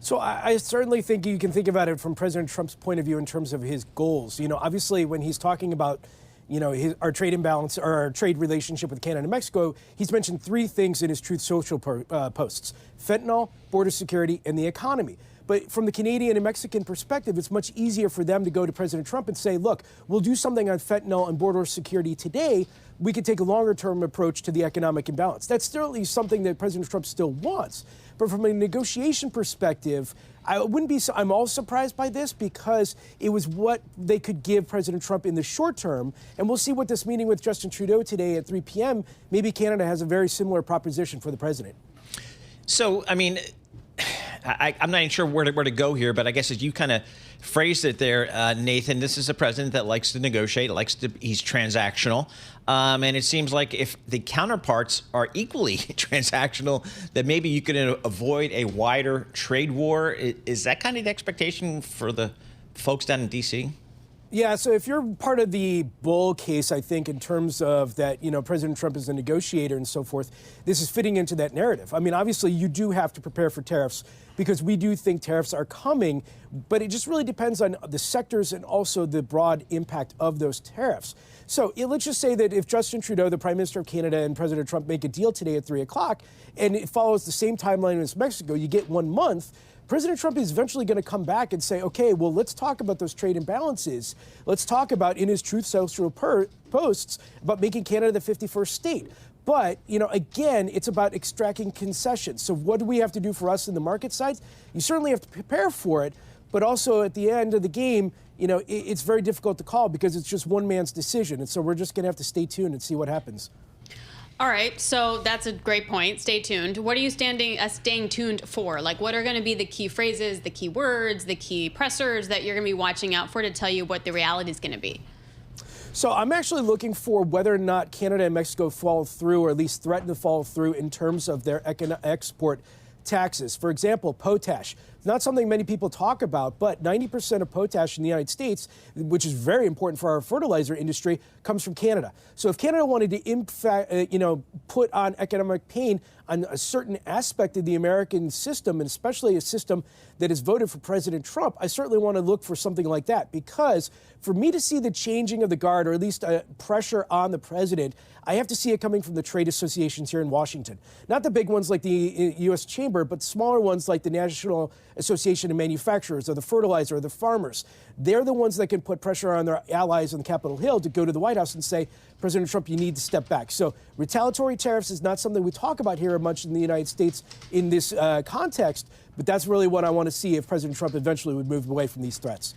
So I certainly think you can think about it from President Trump's point of view in terms of his goals. Obviously, when he's talking about, our trade imbalance or our trade relationship with Canada and Mexico, he's mentioned three things in his Truth Social posts: fentanyl, border security, and the economy. But from the Canadian and Mexican perspective, it's much easier for them to go to President Trump and say, look, we'll do something on fentanyl and border security today. We could take a longer-term approach to the economic imbalance. That's certainly something that President Trump still wants. But from a negotiation perspective, I'm all surprised by this because it was what they could give President Trump in the short term. And we'll see what this meeting with Justin Trudeau today at 3 p.m., maybe Canada has a very similar proposition for the president. So, I'm not even sure where to go here, but I guess as you kind of phrased it there, Nathan, this is a president that likes to negotiate, he's transactional. And it seems like if the counterparts are equally transactional, that maybe you could avoid a wider trade war. Is that kind of the expectation for the folks down in D.C.? Yeah, so if you're part of the bull case, I think, in terms of that, President Trump is a negotiator and so forth, this is fitting into that narrative. Obviously, you do have to prepare for tariffs because we do think tariffs are coming, but it just really depends on the sectors and also the broad impact of those tariffs. So let's just say that if Justin Trudeau, the Prime Minister of Canada, and President Trump make a deal today at 3 o'clock, and it follows the same timeline as Mexico, you get 1 month, President Trump is eventually going to come back and say, okay, well, let's talk about those trade imbalances. Let's talk about, in his Truth Social posts, about making Canada the 51st state. But, again, it's about extracting concessions. So what do we have to do for us in the market side? You certainly have to prepare for it. But also at the end of the game, it's very difficult to call because it's just one man's decision. And so we're just going to have to stay tuned and see what happens. All right, so that's a great point. Stay tuned. What are you staying tuned for? Like, what are going to be the key phrases, the key words, the key pressers that you're going to be watching out for to tell you what the reality is going to be? So I'm actually looking for whether or not Canada and Mexico follow through, or at least threaten to follow through in terms of their export taxes. For example, potash. It's not something many people talk about, but 90% of potash in the United States, which is very important for our fertilizer industry, comes from Canada. So if Canada wanted to, put on economic pain on a certain aspect of the American system, and especially a system that has voted for President Trump, I certainly want to look for something like that. Because for me to see the changing of the guard, or at least pressure on the president, I have to see it coming from the trade associations here in Washington. Not the big ones like the U.S. Chamber, but smaller ones like the National Association of Manufacturers, or the fertilizer, or the farmers. They're the ones that can put pressure on their allies on Capitol Hill to go to the White House and say, President Trump, you need to step back. So retaliatory tariffs is not something we talk about here much in the United States in this context, but that's really what I want to see if President Trump eventually would move away from these threats.